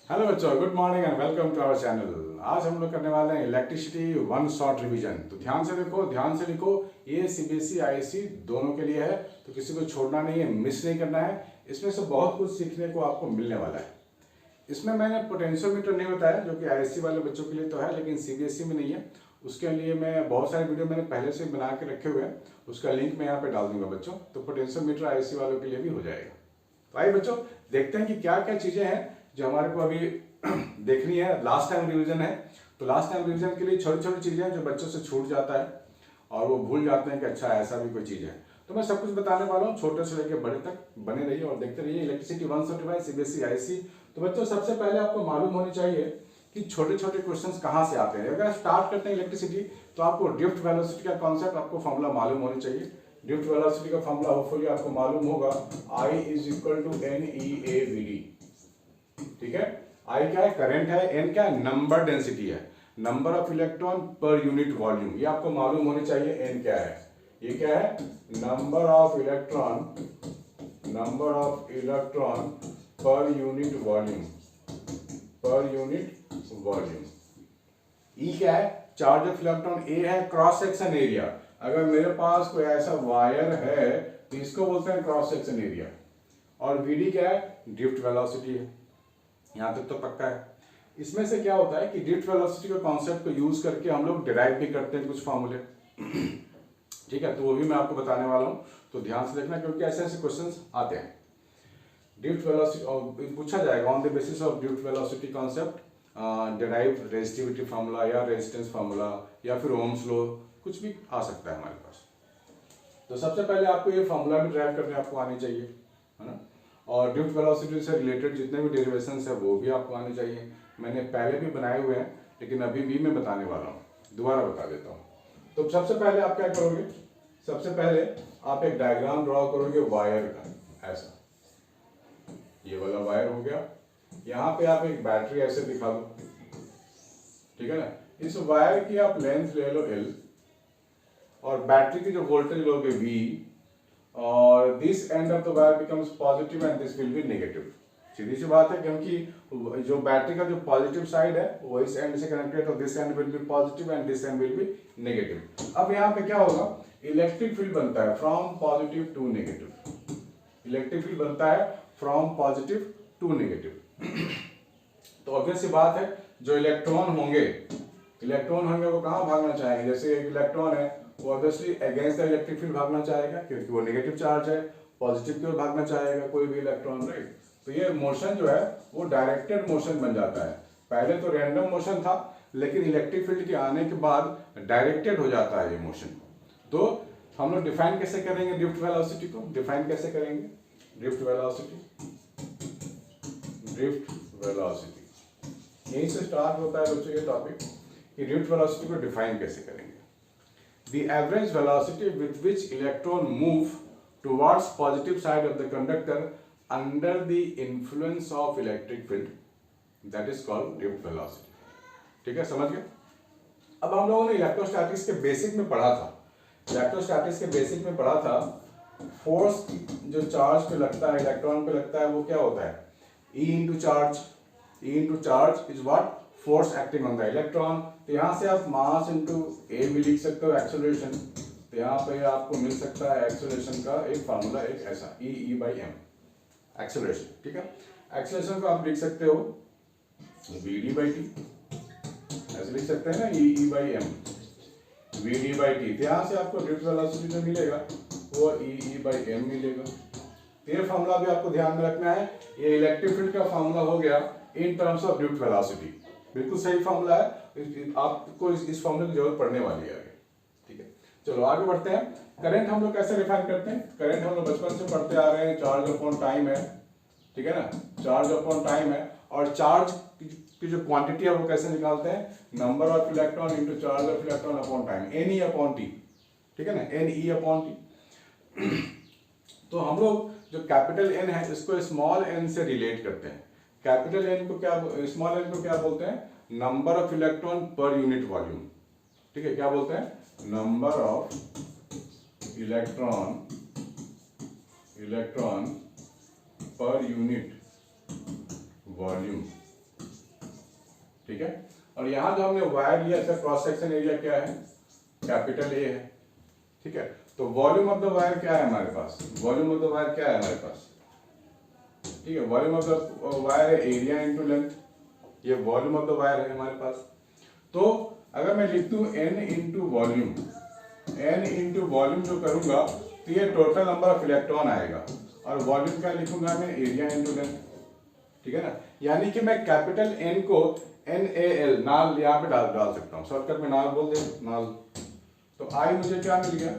Hello बच्चों, good morning and welcome to our channel. आज हम लोग करने वाले हैं इलेक्ट्रिसिटी वन शॉट रिवीजन। तो ध्यान से देखो, ध्यान से लिखो। ये सीबीएसई आईएससी दोनों के लिए है, तो किसी को छोड़ना नहीं है, मिस नहीं करना है। इसमें से बहुत कुछ सीखने को आपको मिलने वाला है। इसमें मैंने पोटेंशियोमीटर नहीं बताया, जो कि आईएससी वाले बच्चों के लिए तो है, लेकिन सीबीएसई में नहीं है। उसके लिए मैं बहुत सारे वीडियो मैंने पहले से बना के रखे हुए हैं, उसका लिंक मैं यहाँ पे डाल दूंगा बच्चों। तो पोटेंशियोमीटर आईएससी वालों के लिए भी हो जाएगा। तो आइए बच्चों, देखते हैं कि क्या क्या चीजें हैं जो हमारे को अभी देखनी है। लास्ट टाइम रिवीजन है, तो लास्ट टाइम रिवीजन के लिए छोटी छोटी चीजें हैं जो बच्चों से छूट जाता है और वो भूल जाते हैं कि अच्छा ऐसा भी कोई चीज है। तो मैं सब कुछ बताने वाला हूँ, छोटे से लेकर बड़े तक। बने रहिए और देखते रहिए इलेक्ट्रिसिटी 135 सीबीएसई आईएससी। तो बच्चों, सबसे पहले आपको मालूम होनी चाहिए कि छोटे छोटे क्वेश्चंस कहाँ से आते हैं। अगर स्टार्ट करते हैं इलेक्ट्रिसिटी, तो आपको ड्रिफ्ट वेलोसिटी का कॉन्सेप्ट, आपको फॉर्मूला मालूम होनी चाहिए। ड्रिफ्ट वेलोसिटी का फॉर्मूला होपफुली आपको मालूम होगा, I is equal to NEAVD। ठीक है, I क्या है? करंट है। N क्या है? नंबर डेंसिटी है, number of electron per unit volume. ये आपको मालूम होनी चाहिए। N क्या है? ये क्या है? Number of electron, number of electron per unit volume, per unit volume. E क्या है? Charge of electron. A है क्रॉस सेक्शन एरिया। अगर मेरे पास कोई ऐसा वायर है तो इसको बोलते हैं क्रॉस सेक्शन एरिया। और VD क्या है? ड्रिफ्ट वेलोसिटी है। यहां तक तो पक्का है। इसमें से क्या होता है कि ड्रिफ्ट वेलोसिटी के कॉन्सेप्ट को यूज करके हम लोग डिराइव भी करते हैं कुछ फॉर्मूले। ठीक है, तो वो भी मैं आपको बताने वाला हूं, तो ध्यान से देखना, क्योंकि ऐसे ऐसे क्वेश्चंस आते हैं। ड्रिफ्ट वेलोसिटी पूछा जाएगा on the basis of drift velocity concept, derive resistivity formula या रेजिस्टेंस फार्मूला या फिर ओम्स लॉ, कुछ भी आ सकता है हमारे पास। तो सबसे पहले आपको ये फार्मूला भी ड्राइव करने आपको आनी चाहिए, है ना। और ड्रिफ्ट वेलोसिटी से रिलेटेड जितने भी डेरिवेशंस है वो भी आपको आने चाहिए। मैंने पहले भी बनाए हुए हैं, लेकिन अभी भी मैं बताने वाला हूँ, दोबारा बता देता हूँ। तो सबसे पहले आप क्या करोगे? सबसे पहले आप एक डायग्राम ड्रॉ करोगे वायर का, ऐसा। ये वाला वायर हो गया। यहाँ पे आप एक बैटरी ऐसे दिखा दो, ठीक है ना। इस वायर की आप लेंथ ले लो L, और बैटरी की जो वोल्टेज लोगे V, और this end of the wire becomes positive and this will be negative. सीधी सी बात है, क्योंकि जो बैटरी का जो पॉजिटिव साइड है वो इस एंड से कनेक्टेड है, तो this end will be positive and this end will be negative. अब यहाँ पे क्या होगा? इलेक्ट्रिक फील्ड बनता है from positive to negative. Electric field बनता है फ्रॉम पॉजिटिव टू नेगेटिव। तो ऑब्वियस सी बात है, जो इलेक्ट्रॉन होंगे वो कहाँ भागना चाहेंगे? जैसे एक इलेक्ट्रॉन है, वो obviously against the electric field भागना चाहेगा, क्योंकि वो नेगेटिव चार्ज है। पॉजिटिव की ओर भागना चाहेगा कोई भी इलेक्ट्रॉन, राइट। तो ये मोशन जो है वो डायरेक्टेड मोशन बन जाता है। पहले तो रैंडम मोशन था, लेकिन इलेक्ट्रिक फील्ड के आने के बाद डायरेक्टेड हो जाता है ये मोशन। तो हम लोग डिफाइन कैसे करेंगे ड्रिफ्ट वेलोसिटी को? डिफाइन कैसे करेंगे ड्रिफ्ट वेलोसिटी? ड्रिफ्ट वेलोसिटी यहीं से स्टार्ट होता है बच्चों ये टॉपिक, कि ड्रिफ्ट वेलोसिटी को डिफाइन कैसे करेंगे। The average velocity with which electron move towards positive side of the conductor under the influence of electric field, that is called drift velocity. ठीक है, समझ गए? अब हम लोगों ने इलेक्ट्रोस्टैटिक्स के बेसिक में पढ़ा था, इलेक्ट्रोस्टैटिक्स के बेसिक में पढ़ा था, फोर्स जो चार्ज पे लगता है, इलेक्ट्रॉन पे लगता है, वो क्या होता है? E into charge. E into charge is what? Force acting on the electron. तो यहां से आप मास इंटू ए भी लिख सकते हो, एक्सेलरेशन। तो यहाँ पे आपको मिल सकता है एक्सेलरेशन का एक फार्मूला, एक ऐसा E/m, एक्सेलरेशन। ठीक है, एक्सेलरेशन को आप लिख सकते हो VD/t, ऐसे लिख सकते हैं ना, E/m VD/t। तो यहाँ से आपको ड्रिफ्ट वेलोसिटी जो मिलेगा वो E/m मिलेगा। तो ये फार्मूला भी आपको ध्यान में रखना है। ये इलेक्ट्रिक फील्ड का फार्मूला हो गया in terms of drift velocity. बिल्कुल सही फार्मूला है, आपको इस फार्मूले की जरूरत पड़ने वाली है आगे। ठीक है, चलो आगे बढ़ते हैं। करंट हम लोग कैसे डिफाइन करते हैं? करंट हम लोग बचपन से पढ़ते आ रहे हैं, चार्ज अपॉन टाइम है। ठीक है ना, चार्ज अपॉन टाइम है। और चार्ज की जो क्वांटिटी है वो कैसे निकालते हैं? Number of electron into charge of electron upon time, NE/T। ठीक है ना, NE/T। तो हम लोग जो कैपिटल N है इसको स्मॉल n से रिलेट करते हैं। कैपिटल N को क्या, स्मॉल n को क्या बोलते हैं? Number of electron per unit volume. ठीक है, क्या बोलते हैं? Number of electron per unit volume. ठीक है। और यहाँ जो हमने वायर लिया इसका क्रॉस सेक्शन एरिया क्या है, कैपिटल ए है, ठीक है। तो वॉल्यूम ऑफ द वायर क्या है हमारे पास, वॉल्यूम ऑफ द वायर क्या है हमारे पास, ठीक है। वॉल्यूम ऑफ द वायर है एरिया इंटू लेंथ, ये वॉल्यूम ऑफ द वायर है हमारे पास। तो अगर मैं लिख दूं n into volume, n into volume जो करूंगा तो ये टोटल नंबर ऑफ इलेक्ट्रॉन आएगा, और वॉल्यूम क्या लिखूंगा मैं, एरिया इंटू लेंथ, ठीक है ना। यानी कि मैं कैपिटल N को NaL नाल यहाँ पे डाल सकता हूँ, शॉर्टकट में नाल बोल दे, नाल। तो I मुझे क्या मिल गया,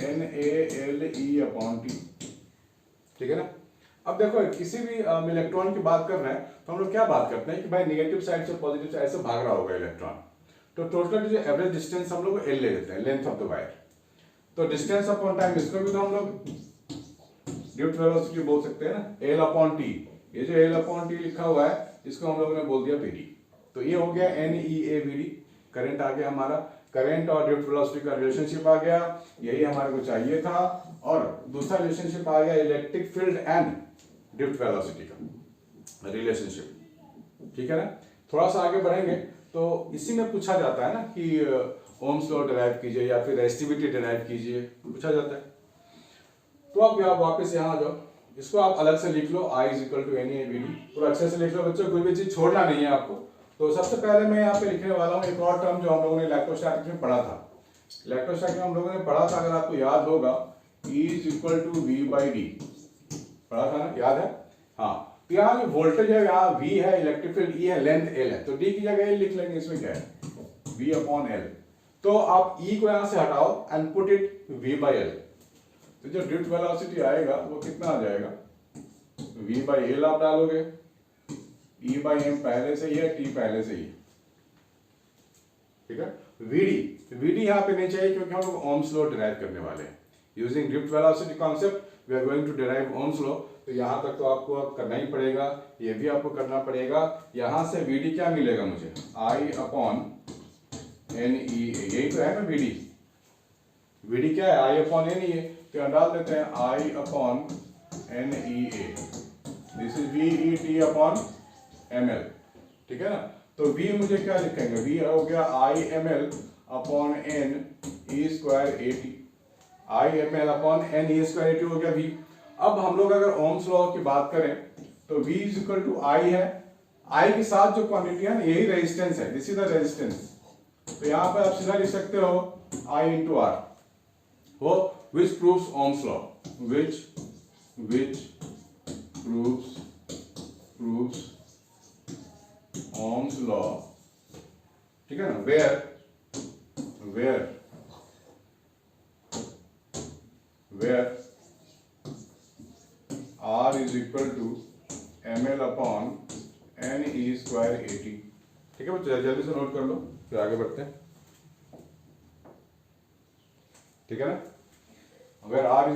NaLe/T, ठीक है ना। अब देखो किसी भी इलेक्ट्रॉन की बात कर रहे हैं तो हम लोग क्या बात करते हैं कि भाई निगेटिव साइड से पॉजिटिव साइड से भाग रहा होगा इलेक्ट्रॉन, तो टोटल जो एवरेज डिस्टेंस हम लोग L ले लेते हैं, लेंथ ऑफ द वायर। तो डिस्टेंस अपॉन टाइम, इसको भी तो हम लोग ड्यूट वेलोसिटी बोल सकते हैं ना, L/T। ये जो L/T लिखा हुआ है इसको हम लोगों ने बोल दिया VD। तो ये हो गया NeAVD, करंट आ गया हमारा, करंट और ड्यूट वेलोसिटी का रिलेशनशिप आ गया, यही हमारे को चाहिए था। और दूसरा रिलेशनशिप आ गया electric field and duet velocity का रिलेशनशिप, ठीक है ना। थोड़ा सा आगे बढ़ेंगे तो इसी में पूछा जाता है ना कि ओम्स लॉ डिराइव कीजिए या फिर रेजिस्टिविटी डिराइव कीजिए, पूछा जाता है। तो आप वापस यहाँ आ जाओ, इसको आप अलग से लिख लो, I = NeAVD, पूरा अच्छे से लिख लो बच्चों, कोई भी चीज छोड़ना नहीं है आपको। तो सबसे पहले मैं यहाँ पे लिखने वाला हूँ एक और टर्म जो हम लोगों ने इलेक्ट्रोस्टैटिक में पढ़ा था। इलेक्ट्रोस्टैटिक में हम लोगों ने पढ़ा था, अगर आपको याद होगा, E = V/D, पढ़ा था ना, याद है? हाँ। तो यहाँ जो वोल्टेज है, यहाँ V है, इलेक्ट्रिक फील्ड E है, लेंथ L है, तो D की जगह L लिख लेंगे, इसमें क्या है, V/L। तो आप E को यहाँ से हटाओ एंड पुट इट V/L, तो जो ड्यूट वेलोसिटी आएगा वो कितना आ जाएगा, V/L आप डालोगे, E/m पहले से ही है, T पहले से ही, ठीक है। VD यहाँ पे नहीं चाहिए क्योंकि हम लोग ओम्स लॉ डिराइव करने वाले हैं। यूजिंग ड्यूट velocity concept we are going to derive Ohm's law, तो यहाँ तक तो आपको अब करना ही पड़ेगा, ये भी आपको करना पड़ेगा। यहाँ से VD क्या मिलेगा मुझे, I/NeA, यही तो है ना VD क्या है, I/NeA, तो यहाँ डाल देते हैं I/NeA, दिस इज VET/ml, ठीक है ना। तो V मुझे क्या लिखेंगे, V हो गया I/ml/n E²AT, I/ml/n E²AT हो गया V। अब हम लोग अगर ओम्स लॉ की बात करें तो V = I है, I के साथ जो क्वांटिटी है ना यही रेजिस्टेंस है, दिस इज द रेजिस्टेंस। तो यहाँ पे आप सीधा लिख सकते हो I × R, वो which proves Ohm's law, which proves Ohm's law, ठीक है ना, where R is equal to ml/n E²AT, ठीक है बच्चों, जल्दी से नोट कर लो फिर आगे बढ़ते हैं, ठीक है ना। अगर R =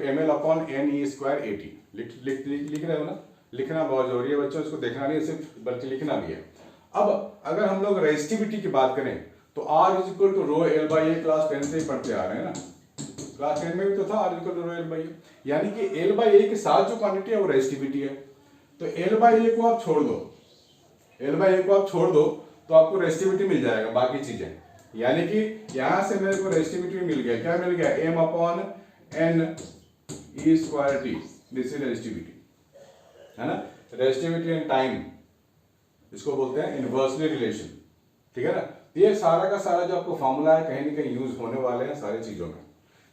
ml/n E²AT लिख रहे हो ना, लिखना बहुत जरूरी है बच्चों, इसको देखना नहीं सिर्फ बल्कि लिखना भी है। अब अगर हम लोग रेजिस्टिविटी की बात करें तो R = ρL/A, क्लास 10 से ही पढ़ते आ रहे हैं ना, क्लास 10 में भी तो था R = ρL/A, यानी कि L/A के साथ जो क्वांटिटी है वो रेजिस्टिविटी है। तो L/A को आप छोड़ दो, तो आपको रेजिस्टिविटी मिल जाएगा बाकी चीजें, यानी कि यहां से मेरे को रेजिस्टिविटी मिल गया, क्या मिल गया, m/n E²T, this is resistivity, है ना। रेजिस्टिविटी एंड टाइम, इसको बोलते हैं इनवर्सली रिलेशन, ठीक है ना। ये सारा का सारा जो आपको फॉर्मूला है कहीं ना कहीं यूज होने वाले हैं सारी चीजों में।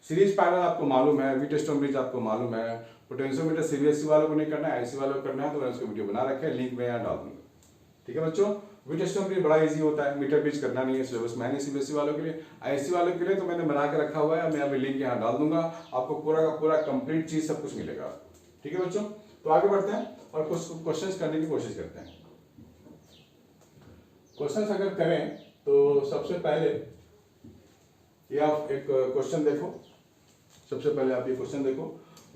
सीरीज पैनल आपको मालूम है, वीटस्टोन ब्रिज आपको मालूम है, पोटेंशियोमीटर सीबीएसई वालों को नहीं करना है, आईसी वालों को करना है, तो मैंने उसको वीडियो बना रखा है, लिंक मैं यहाँ डाल दूंगा, ठीक है बच्चों। वीटस्टोन ब्रिज बड़ा इजी होता है, मीटर ब्रिज करना नहीं है सिलेबस में, मैंने सीबीएसई वालों के लिए, आईसी वालों के लिए तो मैंने बना के रखा हुआ है, मैं अभी लिंक यहाँ डाल दूंगा, आपको पूरा का पूरा कंप्लीट चीज सब कुछ मिलेगा, ठीक है बच्चों। तो आगे बढ़ते हैं और कुछ क्वेश्चंस करने की कोशिश करते हैं। क्वेश्चंस अगर करें तो सबसे पहले ये आप एक क्वेश्चन देखो, सबसे पहले आप ये क्वेश्चन देखो,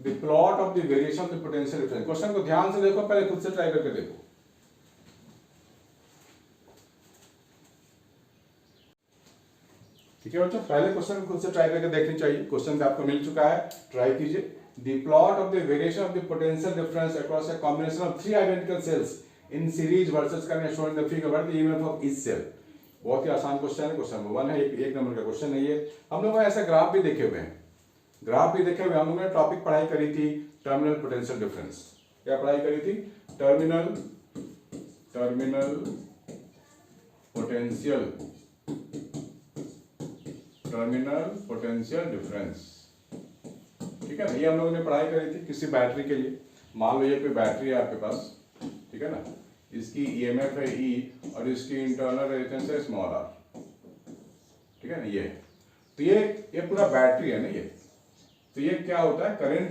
the plot of the variation of the potential difference. Question को ध्यान से देखो, पहले खुद से ट्राई करके देखो। ठीक है बच्चों, पहले क्वेश्चन खुद से ट्राई करके देखनी चाहिए, क्वेश्चन आपको मिल चुका है, ट्राई कीजिए। The plot of the variation of the potential difference across a combination of 3 identical cells in series versus करने show in the figure what the EMF of each cell. बहुत ही आसान क्वेश्चन है, question number 1 है, एक number का question नहीं है। हम लोगों ने ऐसा ग्राफ भी देखे हुए हैं, हम लोगों ने टॉपिक पढ़ाई करी थी टर्मिनल पोटेंशियल डिफरेंस। क्या पढ़ाई करी थी? टर्मिनल पोटेंशियल डिफरेंस, ठीक है ना। ये हम लोगों ने पढ़ाई करी थी किसी बैटरी के लिए। मान लो ये कोई बैटरी है आपके पास, ठीक है ना, इसकी ईएमएफ है ई और इसकी इंटरनल रेजिस्टेंस है स्मॉल आर, ठीक है ना। ये तो ये पूरा बैटरी है ना ये। तो ये क्या होता है, करंट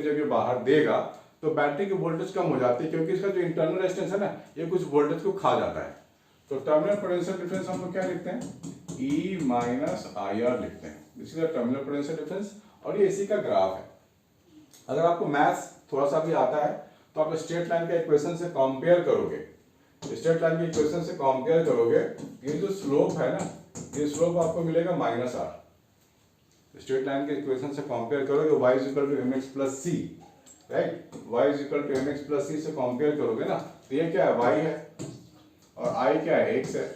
जब ये बाहर देगा तो बैटरी की वोल्टेज कम हो जाती है, क्योंकि इसका जो इंटरनल रेजिस्टेंस है ना ये कुछ वोल्टेज को खा जाता है। तो टर्मिनल पोटेंशियल डिफरेंस हम लोग क्या लिखते हैं? E माइनस आई आर लिखते हैं, इसलिए टर्मिनल पोटेंशियल डिफरेंस। और ये इसी का ग्राफ है। अगर आपको मैथ्स थोड़ा सा भी आता है तो आप स्ट्रेट लाइन के इक्वेशन से कंपेयर करोगे, ये जो स्लोप है ना, ये स्लोप आपको मिलेगा माइनस आर। स्ट्रेट लाइन के इक्वेशन से कंपेयर करोगे, y is equal to mx plus c, right, y is equal to mx plus c से कंपेयर करोगे ना, तो ये क्या है? y है और i क्या है? x है,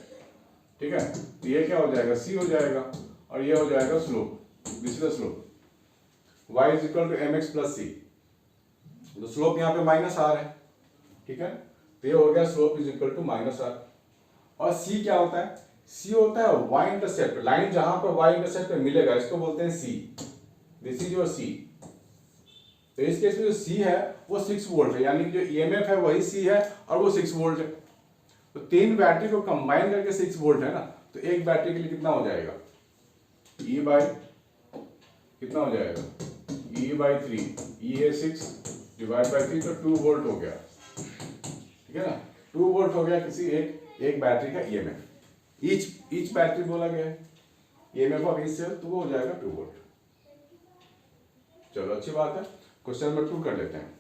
ठीक है। तो ये क्या हो जाएगा? c हो जाएगा और ये हो जाएगा slope, this is the slope, y is equal to mx plus c. तो स्लोप यहाँ पे माइनस आर है, ठीक है। तो ये हो गया slope is equal to minus R. और c क्या होता है? c होता है y इंटरसेप्ट, लाइन जहां पर y इंटरसेप्ट पे मिलेगा इसको बोलते हैं c, this is your c। तो इस केस में जो c है वो 6 वोल्ट है, यानी कि जो ईएमएफ है वही c है और वो 6 वोल्ट है। तो तीन बैटरी को कंबाइन करके 6 वोल्ट है ना, तो एक बैटरी के लिए कितना हो जाएगा? E बाई कितना हो जाएगा? E बाई 3, E है 6 डिवाइड बाई 3, तो 2 वोल्ट हो गया, ठीक है ना। 2 वोल्ट हो गया किसी एक बैटरी का ईएमएफ। ईच बैटरी बोला गया है ईएमएफ ऑफ ईच सेल, तो वो हो जाएगा 2 वोल्ट। चलो अच्छी बात है। क्वेश्चन नंबर 2 कर लेते हैं।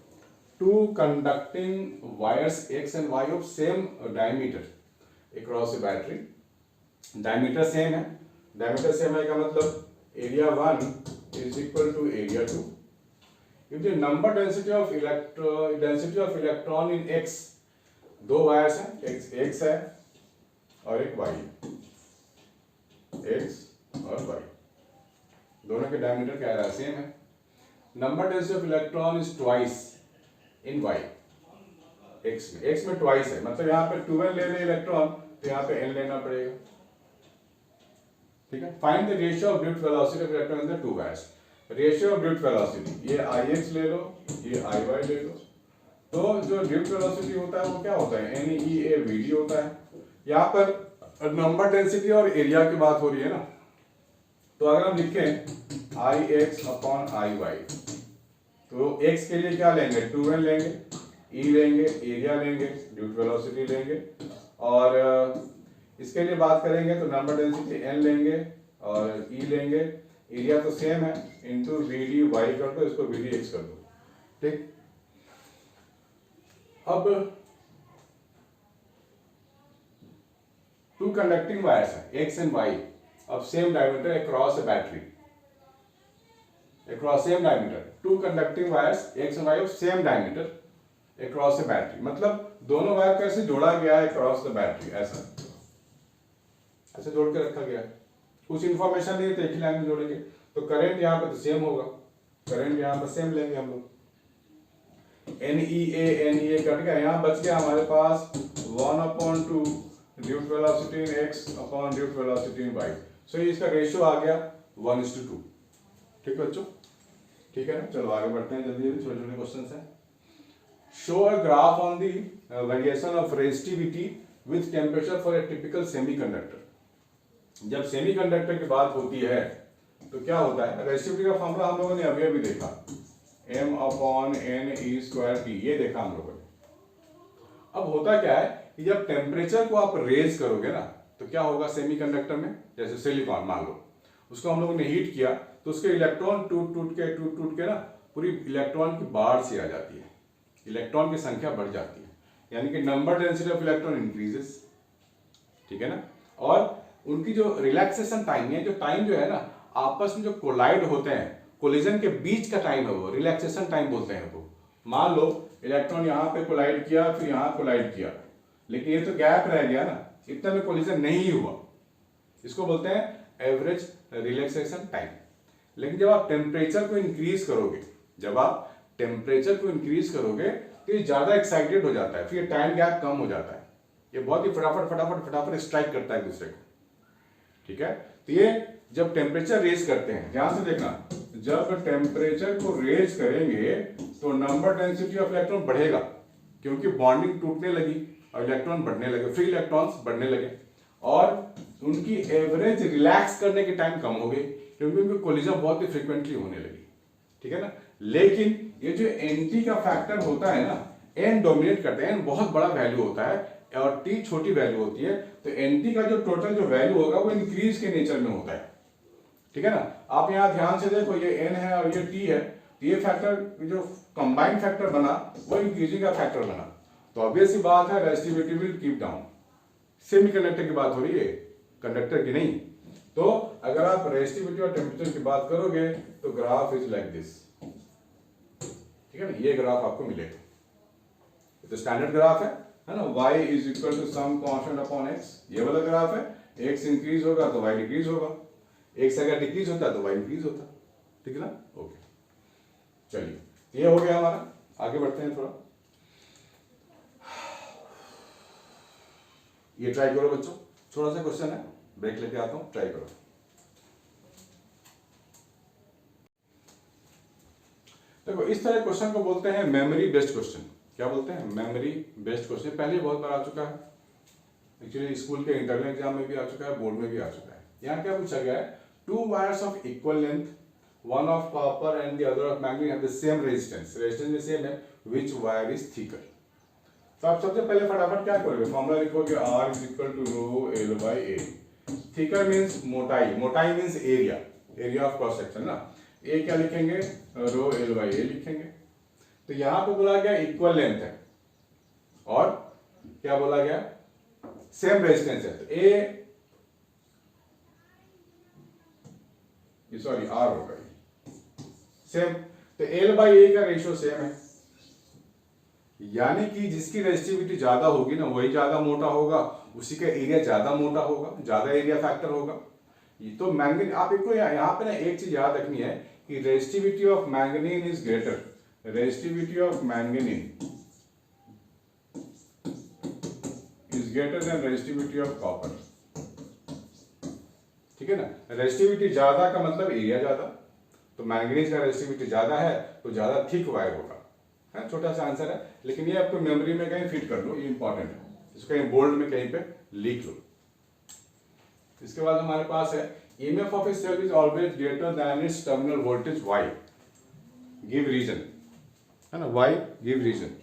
Two conducting wires x and y of same diameter across a battery. Diameter सेम है, का मतलब area 1 is equal to area 2। If the number density of electron in x, दो वायर्स हैं, x है और एक y है, x और y, दोनों के डायमीटर क्या है? सेम है। Number density of electron is twice in y, x में ट्वाइस है, मतलब यहाँ पे 2n ले रहे इलेक्ट्रॉन तो यहाँ पे n लेना पड़ेगा, ठीक है। Find the ratio of drift velocity of electron in the two wires. Ratio of drift velocity, ये ix ले लो, ये iy ले लो। तो जो ड्रिफ्ट वेलोसिटी होता है वो क्या होता है? NEAVD होता है। यहाँ पर नंबर डेंसिटी और एरिया की बात हो रही है ना, तो अगर हम लिखें Ix अपॉन Iy, तो x के लिए क्या लेंगे? 2n लेंगे, E लेंगे, एरिया लेंगे, ड्रिफ्ट वेलोसिटी लेंगे, और इसके लिए बात करेंगे तो नंबर डेंसिटी n लेंगे और E लेंगे, एरिया तो सेम है, इंटू VD y कर दो, इसको VD x कर दो, ठीक। अब टू कंडक्टिंग वायर्स है x and y of same diameter across a battery, across same diameter, two conducting wires x and y of same diameter across a battery, मतलब दोनों वायर को ऐसे जोड़ा गया है across the battery, ऐसे जोड़ के रखा गया है। कुछ इंफॉर्मेशन नहीं है तो एक ही लाइन में जोड़ेंगे, तो करंट यहाँ पे तो सेम होगा, करंट यहाँ पर सेम लेंगे हम लोग, NEA कट गया, यहाँ बच गया हमारे पास 1/2 ड्रिफ्ट वेलोसिटी इन x अपॉन ड्रिफ्ट वेलोसिटी इन y। सो इसका रेशियो आ गया 1:2, ठीक है बच्चों, ठीक है ना। चलो आगे बढ़ते हैं, जल्दी जल्दी, छोटे छोटे क्वेश्चन हैं। Show a graph on the variation of resistivity with temperature for a typical semiconductor. जब सेमीकंडक्टर की बात होती है तो क्या होता है? रेजिस्टिविटी का फॉर्मूला हम लोगों ने अभी देखा, m/n(e²t), ये देखा हम लोगों ने। अब होता क्या है कि जब टेम्परेचर को आप रेज करोगे ना तो क्या होगा सेमीकंडक्टर में? जैसे सिलिकॉन मान लो, उसको हम लोगों ने हीट किया तो उसके इलेक्ट्रॉन टूट के ना पूरी इलेक्ट्रॉन की बाढ़ सी आ जाती है, इलेक्ट्रॉन की संख्या बढ़ जाती है, यानी कि number density of electron increases, ठीक है ना। और उनकी जो रिलैक्सेशन टाइम है, जो टाइम जो है ना आपस में जो कोलाइड होते हैं, कोलिजन के बीच का टाइम है वो रिलैक्सेशन टाइम बोलते हैं। वो मान लो इलेक्ट्रॉन यहाँ पे कोलाइड किया, फिर यहाँ कोलाइड किया, लेकिन ये तो गैप रह गया ना, इतना में कोलिजन नहीं हुआ। इसको बोलते हैं एवरेज रिलैक्सेशन टाइम। लेकिन जब आप टेम्परेचर को इंक्रीज करोगे, जब आप टेम्परेचर को इंक्रीज करोगे तो ये ज्यादा एक्साइटेड हो जाता है, फिर टाइम गैप कम हो जाता है, ये बहुत ही फटाफट फटाफट फटाफट स्ट्राइक करता है दूसरे को। ठीक है, तो ये जब टेम्परेचर रेज करते हैं, ध्यान से देखना, जब टेम्परेचर को रेज करेंगे तो नंबर डेंसिटी ऑफ इलेक्ट्रॉन बढ़ेगा, क्योंकि बॉन्डिंग टूटने लगी और इलेक्ट्रॉन बढ़ने लगे, फ्री इलेक्ट्रॉन्स बढ़ने लगे, और उनकी एवरेज रिलैक्स करने की टाइम कम हो गई, क्योंकि उनकी कोलिजन बहुत ही फ्रिक्वेंटली होने लगी। ठीक है ना, लेकिन ये जो एनटी का फैक्टर होता है ना, एन डोमिनेट करता है, एन बहुत बड़ा वैल्यू होता है और टी छोटी वैल्यू होती है, तो एनटी का जो टोटल जो वैल्यू होगा वो इंक्रीज के नेचर में होता है। ठीक है ना, आप यहाँ ध्यान से देखो, ये एन है और ये टी है, तो ये फैक्टर जो कंबाइंड फैक्टर बना वो इंक्रीजिंग का फैक्टर बना, तो ऑब्वियस सी बात है resistivity will keep down. Semiconductor की बात हो रही है, कंडक्टर की नहीं। तो अगर आप रेजिस्टिविटी और टेम्परेचर की बात करोगे तो ग्राफ इज लाइक दिस। ठीक है ना, ये ग्राफ आपको मिलेगा, तो स्टैंडर्ड ग्राफ है ना, y is equal to some constant upon x, ये वाला ग्राफ है, x इंक्रीज होगा तो y डिक्रीज होगा, x अगर डिक्रीज होता है तो y इंक्रीज होता। ठीक है ना, ओके, चलिए ये हो गया हमारा, आगे बढ़ते हैं थोड़ा। ये ट्राई करो बच्चों, थोड़ा सा क्वेश्चन है, ब्रेक लेके आता हूं, ट्राई करो। देखो इस तरह क्वेश्चन को बोलते हैं मेमोरी बेस्ड क्वेश्चन। क्या बोलते हैं? Memory based question. पहले बहुत बार आ चुका है, एक्चुअली स्कूल के इंटरनल एग्जाम में भी आ चुका है, बोर्ड में भी आ चुका है। यहाँ क्या पूछा गया है, to wires of equal length, one of copper and the other of manganese have the same resistance, resistance भी सेम है, व्हिच वायर इज थिकर। तो आप सबसे पहले फटाफट क्या करोगे, फॉर्मूला लिखोगे R is equal to rho L by A। Thicker means मोटाई, मोटाई means area, area of cross section ना, ए क्या लिखेंगे, रो L बाई A लिखेंगे। तो यहां पे बोला गया इक्वल लेंथ है और क्या बोला गया, सेम रेजिस्टेंस है, तो ए सॉरी R होगा सेम, तो L बाई A का रेशियो सेम है, यानी कि जिसकी रेजिस्टिविटी ज्यादा होगी ना वही ज्यादा मोटा होगा, उसी का एरिया ज्यादा मोटा होगा, ज्यादा एरिया फैक्टर होगा। ये तो मैंगनीज, आप इनको यहाँ पे ना एक चीज याद रखनी है कि resistivity of manganese is greater, resistivity of manganese is greater than resistivity of copper. ठीक है ना, रेजिस्टिविटी ज्यादा का मतलब एरिया ज्यादा, तो मैंगनीज का रेजिस्टिविटी ज्यादा है तो ज्यादा थिक वायर होगा। है छोटा सा आंसर है, लेकिन ये आपको मेमोरी में कहीं फिट कर लो, ये इंपॉर्टेंट है, इसको कहीं बोल्ड में कहीं पे लिख लो। इसके बाद हमारे पास है EMF of a cell is always greater than its terminal voltage Y, give reason, है ना, Y गिव रीजन।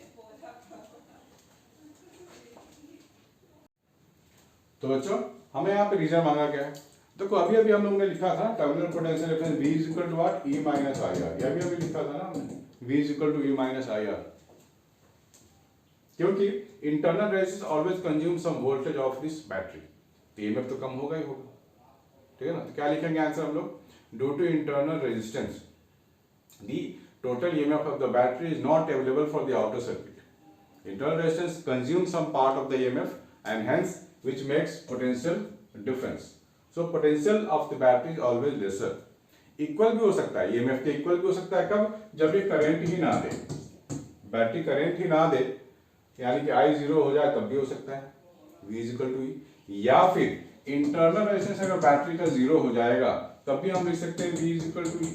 तो बच्चों हमें यहाँ पे रीजन मांगा गया है, देखो अभी अभी हम लोगों ने लिखा था terminal potential difference V is equal to what, E minus IR, ये अभी लिखा था ना हमने, V is equal to E minus IR, क्योंकि internal resistance always consume some voltage of this battery, तो EMF तो कम होगा ही होगा। ठीक है ना, तो क्या लिखेंगे आंसर हम लोग, due to internal resistance the total EMF of the battery is not available for the outer circuit, internal resistance consume some part of the EMF and hence which makes potential difference, so potential of the battery is always lesser. Equal भी हो सकता है, EMF के equal भी हो सकता है, कब, जब ये करंट ही ना दे, बैटरी करंट ही ना दे, यानी कि I 0 हो जाए तब भी हो सकता है, V is equal to E, या फिर इंटरनल रेजिस्टेंस अगर बैटरी का 0 हो जाएगा तब भी हम लिख सकते हैं V is equal to E।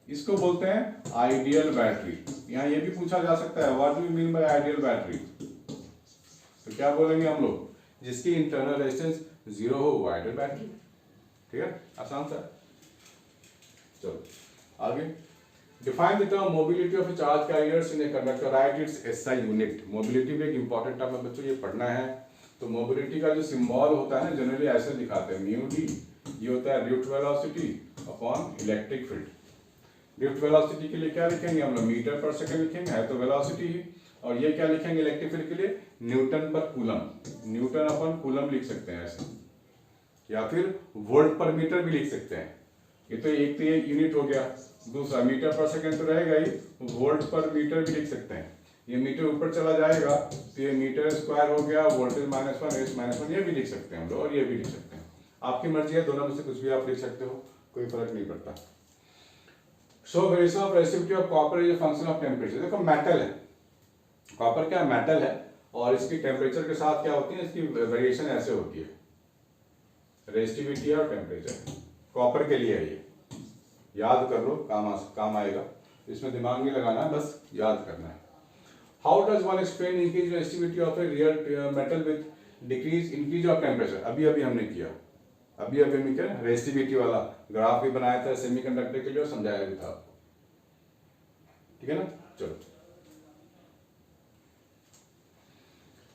इसको बोलते हैं आइडियल बैटरी। यहाँ ये भी पूछा जा सकता है, what do you mean by ideal battery, तो क्या बोलेंगे हम लोग, जिसकी इंटरनल रेजिस्टेंस 0 हो वो आइडियल बैटरी। ठीक है, आसान सा। चलो आगे, define the term mobility of charge carriers in a conductor, right it's SI unit. Mobility भी एक इंपॉर्टेंट टर्म है बच्चों, ये पढ़ना है। तो मोबिलिटी का जो सिंबल होता है जनरली ऐसे दिखाते हैं, म्यू डी, ये होता है drift velocity upon electric field. Drift velocity के लिए क्या लिखेंगे हम लोग, मीटर पर सेकंड लिखेंगे, है तो वेलोसिटी ही, और ये क्या लिखेंगे इलेक्ट्रिक फील्ड के लिए, न्यूटन पर कूलम, न्यूटन अपन कूलम लिख सकते हैं ऐसे, या फिर वोल्ट पर मीटर भी लिख सकते हैं। ये तो एक यूनिट हो गया, दूसरा मीटर पर सेकंड तो रहेगा ही, वोल्ट पर मीटर भी लिख सकते हैं। ये मीटर ऊपर चला जाएगा तो ये मीटर स्क्वायर हो गया, वोल्टेज -1 एस -1, ये भी लिख सकते हैं हम लोग और ये भी लिख सकते हैं, आपकी मर्जी है, दोनों में से कुछ भी आप लिख सकते हो, कोई फर्क नहीं पड़ता। सो variation of resistivity of copper is a function of temperature. देखो मेटल है, कॉपर क्या मेटल है और इसकी टेम्परेचर के साथ क्या होती है, इसकी वेरिएशन ऐसे होती है, रेसिस्टिविटी और टेम्परेचर कॉपर के लिए है, ये याद कर लो, काम आएगा, इसमें दिमाग नहीं लगाना है, बस याद करना है। How does one explain increase resistivity of a real metal with decrease increase of temperature? अभी हमने किया, अभी हमने किया रेसिस्टिविटी वाला ग्राफ भी बनाया था सेमीकंडक्टर के लिए और समझाया भी था आपको, ठीक है ना। चलो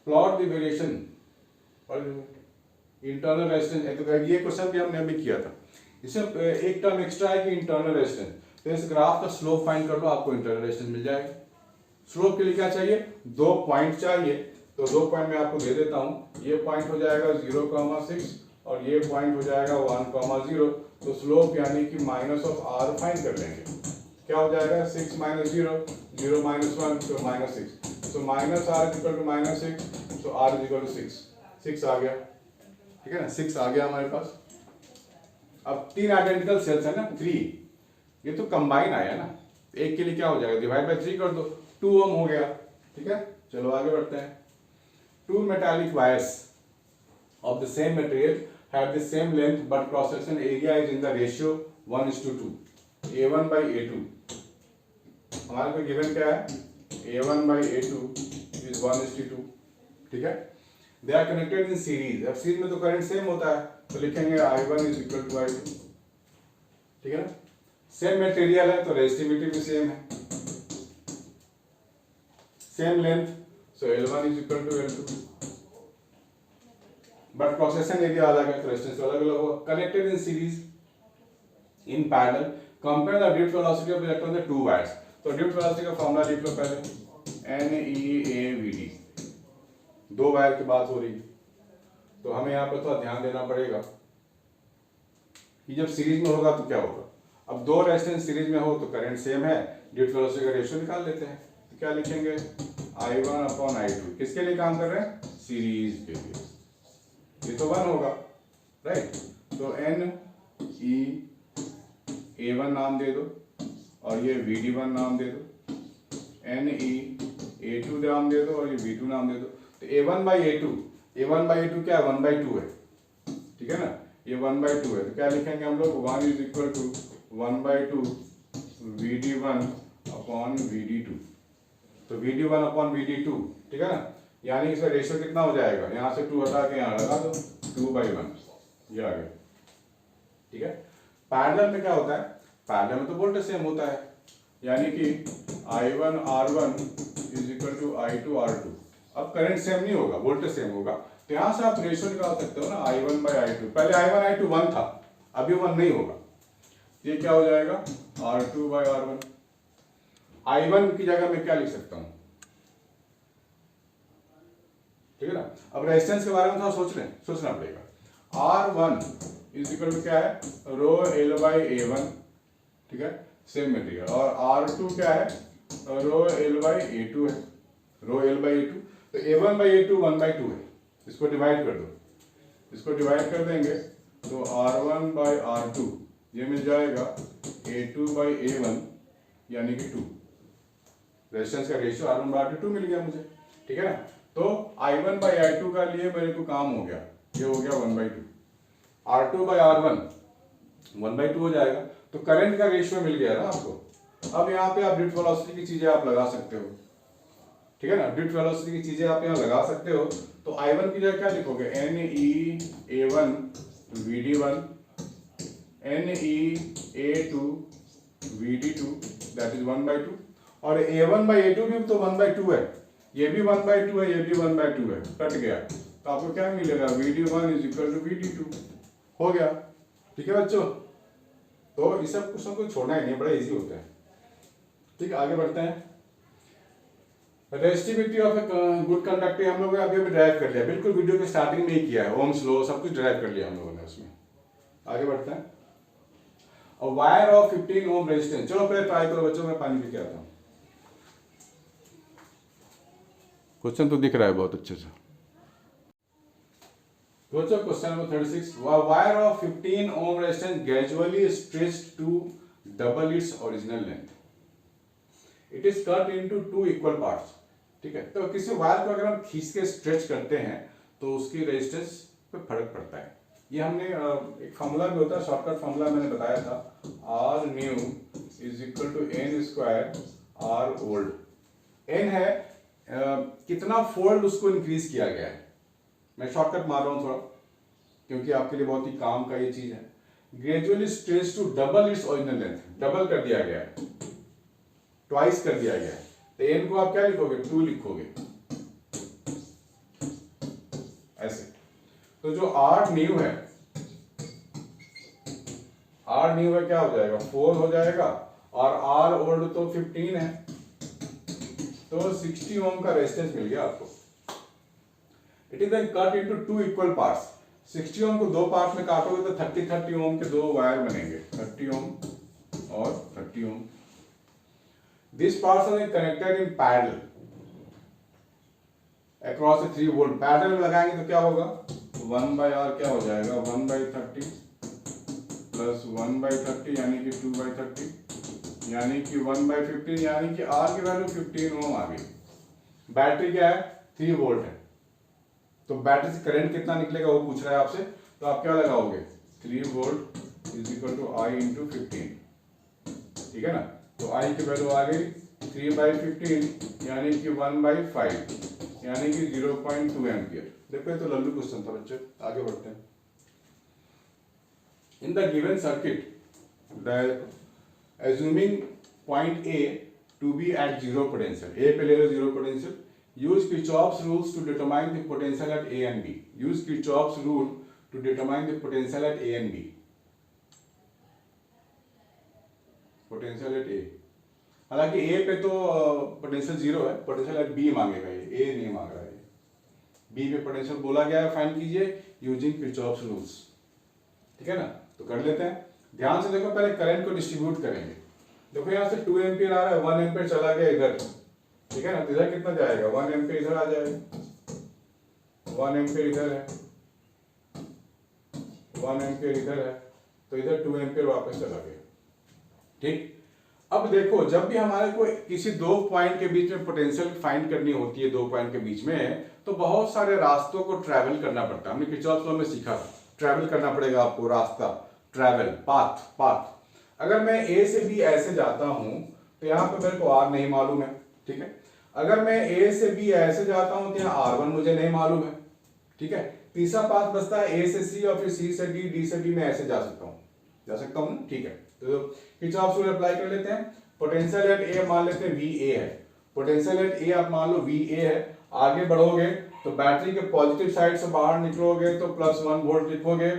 प्लॉट द वेरिएशन और इंटरनल रेजिस्टेंस, ये क्वेश्चन भी हमने अभी किया था, इसमें एक टर्म एक्स्ट्रा है कि इंटरनल रेजिस्टेंस, तो इस ग्राफ का स्लोप फाइंड कर लो, आपको इंटरनल रेजिस्टेंस मिल जाएगा। स्लोप के लिए क्या चाहिए, 2 पॉइंट चाहिए, तो 2 पॉइंट मैं आपको दे देता हूं, ये पॉइंट हो जाएगा 0,6 और ये पॉइंट हो जाएगा 1,0, तो स्लोप यानी कि -r फाइंड कर लेंगे, क्या हो जाएगा 6 - 0 0 - 1 तो -6, तो -r = -6, तो r = 6 आ गया, ठीक है ना, 6 आ गया हमारे पास। अब 3 आइडेंटिकल सेल्स है ना, 3, ये तो कंबाइन आया ना, एक के लिए क्या हो जाएगा, डिवाइड बाय 3 कर दो, 2 ओम हो गया, ठीक है। चलो आगे बढ़ते हैं। 2 metallic wires of the same material have the same length but cross section area is in the ratio 1:2, A1/A2। हमारे को गिवन क्या है, A1/A2 इज 1:2, ठीक है। They are connected in series, अब सीरीज में तो करंट सेम होता है, तो लिखेंगे I1 = I2, ठीक है ना। सेम मटेरियल है तो रेजिस्टिविटी भी सेम है, same length, so L1 = L2, but cross section area अलग है तो रेजिस्टेंस अलग अलग होगा। Connected in series in parallel, compare the drift velocity of electron the 2 wires, तो ड्रिफ्ट वेलोसिटी का फॉर्मूला लिख लो पहले, NeAVD, 2 वायर की बात हो रही है, तो हमें यहाँ पर थोड़ा ध्यान देना पड़ेगा कि जब सीरीज में होगा तो क्या होगा। अब 2 रेजिस्टेंस सीरीज में हो तो करंट सेम है, ड्रिफ्ट वेलोसिटी का रेशियो निकाल लेते हैं, तो क्या लिखेंगे I1/I2, किसके लिए काम कर रहे हैं, सीरीज के लिए, ये तो 1 होगा, राइट, तो NeA1 नाम दे दो और ये VD1 नाम दे दो, NeA2 नाम दे दो और ये V2 नाम दे दो, तो A1/A2 क्या है, 1/2 है, ठीक है ना, ये 1/2 है, तो क्या लिखेंगे हम लोग, 1 = 1/2 VD1/VD2, तो VD1/VD2, ठीक है ना, यानी इसका रेशियो कितना हो जाएगा, यहाँ से 2 हटा के यहाँ लगा दो, 2/1, ये आ गया, ठीक है। पैरेलल में क्या होता है, पैरेलल में तो वोल्टेज सेम होता है, यानी कि I1R1 = I2R2, अब करंट सेम नहीं होगा, वोल्टेज सेम होगा, तो यहाँ से आप रेशियो निकाल सकते हो ना, I1/I2, पहले I1/I2 1 था, अभी 1 नहीं होगा, ये क्या हो जाएगा R2/R1। I1 की जगह मैं क्या लिख सकता हूँ, ठीक है ना। अब रेजिस्टेंस के बारे में थोड़ा सोचना पड़ेगा, R1 = क्या है, ρL/A1, ठीक है, सेम मटेरियल, और R2 क्या है, ρL/A2 है, ρL/A2, तो A1/A2 1/2 है, इसको डिवाइड कर दो, इसको डिवाइड कर देंगे तो R1/R2 ये मिल जाएगा A2/A1 यानी कि 2, रेजिस्टेंस का रेशियो R1/R2 मिल गया मुझे, ठीक है ना। तो I1/I2 का लिए मेरे को काम हो गया, ये हो गया 1/2, R2/R1 1/2 हो जाएगा, तो करंट का रेशियो मिल गया ना आपको। अब यहाँ पे आप ड्रिफ्ट वेलोसिटी की चीजें आप लगा सकते हो, ठीक है ना, ड्रिफ्ट वेलोसिटी की चीजें आप यहाँ लगा सकते हो, तो I1 की जगह क्या लिखोगे, NeA1 VD1 NeA2 VD2 that is 1/2, और A1/A2 भी तो 1/2 है, ये भी 1/2 है, ये भी 1/2 है, कट गया, तो आपको क्या मिलेगा, VD1 = VD2, हो गया, ठीक है बच्चों। तो इस सब क्वेश्चन को छोड़ना ही नहीं, बड़ा इजी होता है, ठीक है। आगे बढ़ते हैं। Resistivity of a good conductor हम लोगों ने अभी ड्राइव कर लिया, बिल्कुल वीडियो के स्टार्टिंग में ही किया है, ओम्स लॉ सब कुछ ड्राइव कर लिया हम लोगों ने उसमें। आगे बढ़ते हैं। और वायर ऑफ 15 ओम रेजिस्टेंस, चलो पहले ट्राई करो बच्चों, मैं पानी पी के आता हूँ। क्वेश्चन तो दिख रहा है बहुत अच्छे से। Question number 36, wire of 15 ohm resistance gradually stretched to double its original length, it is cut into 2 equal parts. ठीक है, तो किसी वायर को अगर हम खींच के स्ट्रेच करते हैं तो उसकी रेजिस्टेंस पे फर्क पड़ता है। ये हमने एक फॉर्मूला भी होता है, शॉर्टकट फॉर्मूला मैंने बताया था, R new is equal to n square R old. N है कितना फोल्ड उसको इंक्रीज किया गया है। मैं शॉर्टकट मार रहा हूं थोड़ा क्योंकि आपके लिए बहुत ही काम का ये चीज है। Gradually stretch to double its original length, double कर दिया गया है, ट्वाइस कर दिया गया है। तो एन को आप क्या लिखोगे, 2 लिखोगे ऐसे। तो जो आर न्यू है, आर न्यू है क्या हो जाएगा, 4 हो जाएगा, और आर ओल्ड तो 15 है, तो 60 ओम का रेजिस्टेंस मिल गया आपको। It is then cut into 2 equal parts. 60 ohm को 2 पार्ट में काटोगे तो 30 ओम के 2 वायर बनेंगे, 30 ओम और 30 ओम। These parts are connected in parallel across a 3 volt। Parallel में लगाएंगे तो क्या होगा, 1/r क्या हो जाएगा, 1/30 प्लस 1/30 यानी कि 2/30 यानी कि 1/15 यानी कि r की वैल्यू 15 ओम आ गई। बैटरी क्या है, 3 वोल्ट है, तो बैटरी से करंट कितना निकलेगा वो पूछ रहा है आपसे। तो आप क्या लगाओगे, 3 volt is equal to I into 15। ठीक है ना, तो I की वैल्यू आ गई 3/15 यानी कि 1/5 यानी कि 0.2 एम्पियर। देखो ये तो लल्लू क्वेश्चन था बच्चे, आगे बढ़ते हैं। In the given circuit assuming point A to be at 0 potential, A पे ले लो 0 potential, use Kirchhoff's rules to determine the potential at A and B। use Kirchhoff's rule to determine the potential at A and B। Potential at A, हालांकि A पे तो potential 0 है, potential at B मांगेगा, ये ए नहीं मांग रहा है। बी पे पोटेंशियल बोला गया है फाइंड कीजिए यूजिंग किरचॉफ्स रूल्स। ठीक है ना, तो कर लेते हैं। ध्यान से देखो, पहले करंट को डिस्ट्रीब्यूट करेंगे। देखो यहाँ से 2 एम्पियर आ रहा है, 1 एम्पियर चला गया इधर। ठीक है ना, तो इधर कितना जाएगा, 1 एम्पियर इधर आ जाएगा, 1 एम्पियर इधर है, 1 एम्पियर इधर है, तो इधर 2 एम्पियर वापस चला गया। ठीक, अब देखो जब भी हमारे को किसी 2 पॉइंट के बीच में पोटेंशियल फाइंड करनी होती है, 2 पॉइंट के बीच में, तो बहुत सारे रास्तों को ट्रैवल करना पड़ता है। हमने किरचॉफ्स लॉ में सीखा था, ट्रैवल करना पड़ेगा आपको, रास्ता, ट्रैवल, पाथ। अगर मैं ए से बी ऐसे जाता हूं तो यहाँ पे मेरे को आर नहीं मालूम है। ठीक है, अगर मैं ए से बी ऐसे जाता हूं तो यहाँ R1 मुझे नहीं मालूम है। ठीक है, तीसरा पाथ बचता है ए से सी और फिर सी से डी से बी में ऐसे जा सकता हूं ना। ठीक है, तो किरचॉफ्स रूल अप्लाई कर लेते हैं। पोटेंशियल एट ए मान लेते हैं VA है, पोटेंशियल एट ए आप मान लो VA है। आगे बढ़ोगे तो बैटरी के पॉजिटिव साइड से बाहर निकलोगे तो +1 वोल्ट लिखोगे,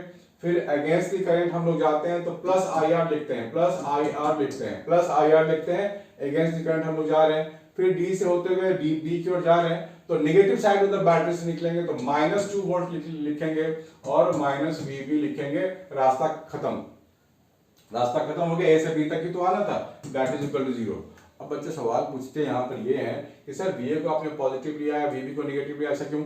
फिर अगेंस्ट दी करंट हम लोग जाते हैं तो +IR लिखते हैं, +IR लिखते हैं, +IR लिखते हैं, अगेंस्ट दी करंट हम लोग जा रहे हैं। फिर डी से होते हुए डी की ओर जा रहे हैं तो नेगेटिव साइड उधर बैटरी से निकलेंगे तो -2 वोल्ट लिखेंगे और -VB लिखेंगे। रास्ता खत्म हो गया, ए से बी तक ही तो आना था, दैट इज इक्वल टू 0। अब बच्चे सवाल पूछते हैं यहाँ पर ये है कि सर VA को आपने पॉजिटिव लिया है, VB को नेगेटिव लिया, ऐसा क्यों?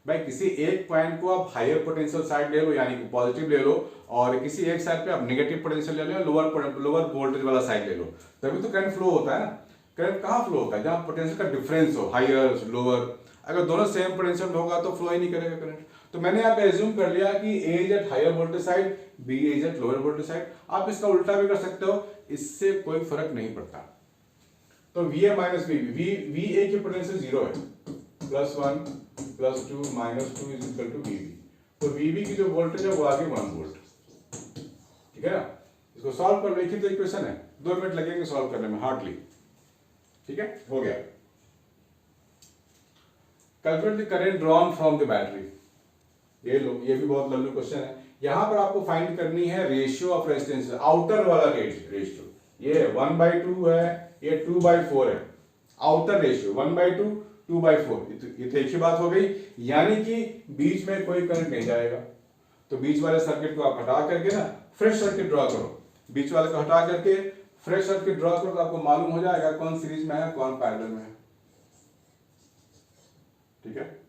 भाई किसी एक पॉइंट को आप हायर पोटेंशियल साइड ले लो यानी कि पॉजिटिव ले लो, और किसी एक साइड पे आप नेगेटिव पोटेंशियल ले लो, लोअर वोल्टेज वाला साइड ले लो, तभी तो करंट फ्लो होता है ना। करंट कहाँ फ्लो होता है, जहाँ पोटेंशियल का डिफरेंस हो, हायर लोअर। अगर दोनों सेम पोटेंशियल होगा तो फ्लो ही नहीं करेगा करंट। तो मैंने यहाँ पे एज्यूम कर लिया कि A is at higher voltage side, B is at lower voltage side. आप इसका उल्टा भी कर सकते हो, इससे कोई फर्क नहीं पड़ता। तो VA माइनस VA की पोटेंशियल 0 है, +1 +2 -2 इज इक्वल टू VB। तो VB की जो वोल्टेज है वो आ गई 1 वोल्ट। ठीक है ना, इसको सॉल्व कर, लिखित इक्वेशन है, 2 मिनट लगेंगे सॉल्व करने में हार्डली। ठीक है, हो गया। Calculate the current drawn from the battery. ये लो, ये भी बहुत लंबी क्वेश्चन है। यहां पर आपको फाइंड करनी है रेशियो ऑफ रेजिस्टेंस, आउटर वाला रेशियो। ये 1/2 है, ये 2/4 है। आउटर रेशियो 1/2 2/4, ये तो एक ही बात हो गई, यानी कि बीच में कोई करंट नहीं जाएगा। तो बीच वाले सर्किट को आप हटा करके ना फ्रेश सर्किट ड्रॉ करो, बीच वाले को हटा करके फ्रेश सर्किट ड्रॉ करो तो आपको मालूम हो जाएगा कौन सीरीज में है कौन पैरेलल में है। ठीक है।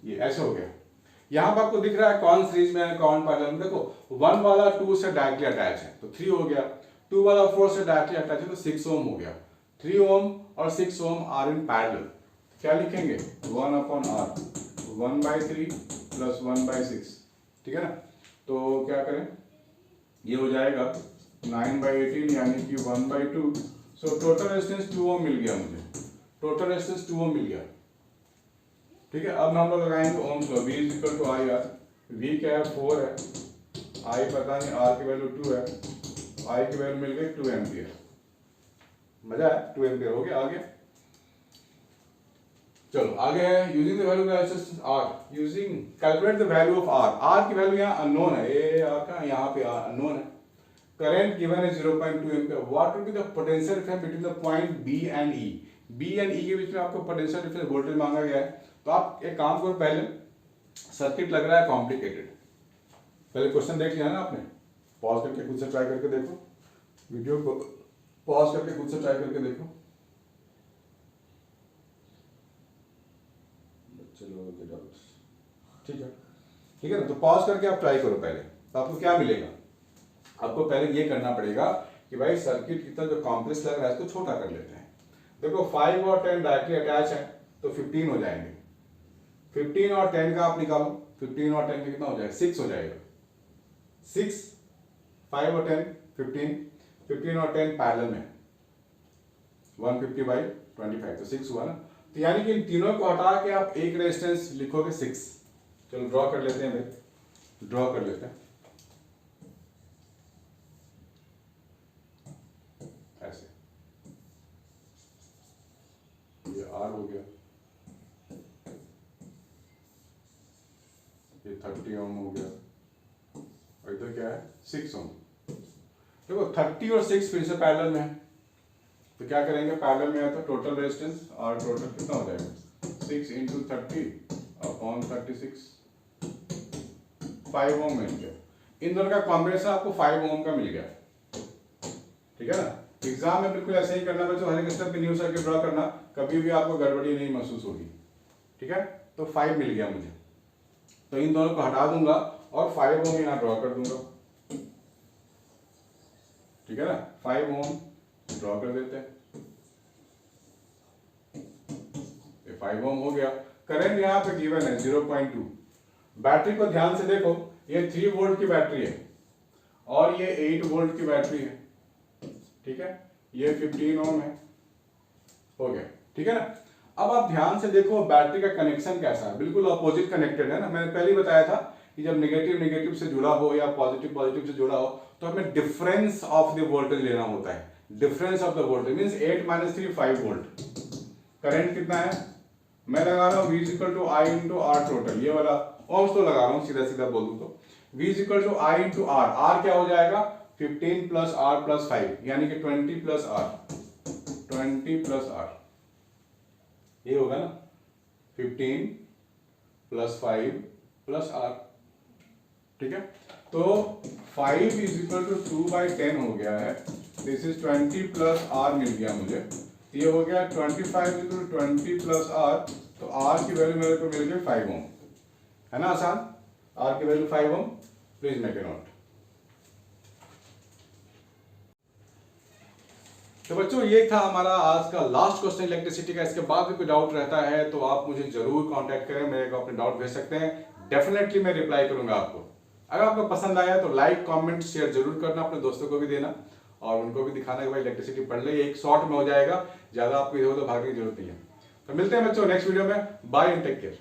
ये ऐसे हो गया। यहां पर आपको दिख रहा है कौन सीरीज में है कौन पैरेलल में। देखो 1 वाला 2 से डायरेक्टली अटैच है तो 3 हो गया, 2 वाला 4 से डायरेक्टली अटैच है तो 6 ओम हो गया। 3 ओम और 6 ओम आर इन पैरेलल। क्या लिखेंगे 1/r 1/3 प्लस 1/6, ठीक है ना। तो क्या करें, ये हो जाएगा 9/18 यानी कि 1/2। सो टोटल रेजिस्टेंस 2 ओम मिल गया मुझे, टोटल रेजिस्टेंस 2 ओम मिल गया, ठीक है। अब हम लोग लगाएंगे ohm's law, V equal to I R. V क्या है 4 है, I पता नहीं, R की वैल्यू 2 है, I की वैल्यू मिल गई 2 एम्पियर। मजा है, 2 एम्पियर हो गया। आगे चलो आगे है using the value of R, using calculate the value of R। R की वैल्यू यहाँ अननोन है, ये आपका यहाँ पे अननोन है। करंट गिवन है 0.2 ampere. What will be the potential difference between the point B and E। B and E के बीच में आपको पोटेंशियल डिफरेंस वोल्टेज मांगा गया है। तो आप एक काम करो, पहले सर्किट लग रहा है कॉम्प्लिकेटेड, पहले क्वेश्चन देख लिया ना आपने, पॉज करके खुद से ट्राई करके देखो, वीडियो को पॉज करके खुद से ट्राई करके देखो। चलो ठीक है, ठीक है ना। तो पॉज करके आप ट्राई करो पहले, तो आपको क्या मिलेगा, आपको पहले ये करना पड़ेगा कि भाई सर्किट कितना जो कॉम्प्लेक्स लग रहा है इसको छोटा कर लेते हैं। देखो 5 और 10 डायरेक्टली अटैच है तो 15 हो जाएंगे। 15 और 10 का आप निकालो, 15 और 10 का कितना हो जाएगा 6 हो जाएगा। 6 5 और 10 15, 15 और 10 पैरेलल में 150/25 तो 6 हुआ ना। तो यानी कि इन तीनों को हटा के आप एक रेजिस्टेंस लिखोगे 6। चलो ड्रॉ कर लेते हैं भाई, ड्रॉ कर लेते हैं ऐसे। ये R हो गया, ये 30 ओम हो गया, और इधर क्या है 6 ओम। देखो 30 और 6 फिर से पैरेलल में है, तो क्या करेंगे, पैरेलल में है तो टोटल रेजिस्टेंस और टोटल कितना हो जाएगा 6 × 30/36 5 ओम मिल गया। इन दोनों का कॉम्बिनेशन आपको 5 ओम का मिल गया, ठीक है ना। एग्जाम में बिल्कुल ऐसे ही करना बच्चों, हर एक स्टेप पे न्यू सर्किट ड्रॉ करना, कभी भी आपको गड़बड़ी नहीं महसूस होगी, ठीक है। तो 5 मिल गया मुझे, तो इन दोनों को हटा दूंगा और 5 ओम यहाँ ड्रॉ कर दूंगा, ठीक है ना। 5 ओम ड्रॉ कर देते हैं, ये 5 ओम हो गया। करंट यहाँ पे गिवन है 0.2। बैटरी को ध्यान से देखो, ये 3 वोल्ट की बैटरी है और ये 8 वोल्ट की बैटरी है, ठीक है। ये 15 ओम है, हो गया, ठीक है ना। अब आप ध्यान से देखो बैटरी का कनेक्शन कैसा है, बिल्कुल अपोजिट कनेक्टेड है ना। मैंने पहले ही बताया था कि जब नेगेटिव नेगेटिव से जुड़ा हो या पॉजिटिव पॉजिटिव से जुड़ा हो तो हमें डिफरेंस ऑफ द वोल्टेज लेना होता है। Difference of the voltage means 8 - 3 5 volt. Current कितना है, मैं लगा रहा हूँ V = I × R टोटल, ये वाला ओम्स तो लगा रहा हूँ, सीधा सीधा बोल दूं तो V = I × R। R क्या हो जाएगा 15 + R + 5 यानी कि 20 + R, 20 + R, ये होगा ना 15 + 5 + R, ठीक है। तो 5 = 2/10 हो गया है, दिस इज 20 + R मिल गया मुझे, ये हो गया 25 × 20 + R। तो R की वैल्यू मेरे को मिल गई 5 ओम, है ना आसान। R की value 5 ohm, please make a note. तो बच्चों ये था हमारा आज का लास्ट क्वेश्चन इलेक्ट्रिसिटी का। इसके बाद भी कोई डाउट रहता है तो आप मुझे जरूर कांटेक्ट करें, मेरे को अपने डाउट भेज सकते हैं, डेफिनेटली मैं रिप्लाई करूंगा आपको। अगर आपको पसंद आया तो लाइक कमेंट शेयर जरूर करना, अपने दोस्तों को भी देना और उनको भी दिखाना कि भाई इलेक्ट्रिसिटी पढ़ ले, एक शॉर्ट में हो जाएगा, ज्यादा आपको इधर उधर भागने की जरूरत नहीं है। तो मिलते हैं बच्चों नेक्स्ट वीडियो में, बाय एंड टेक केयर।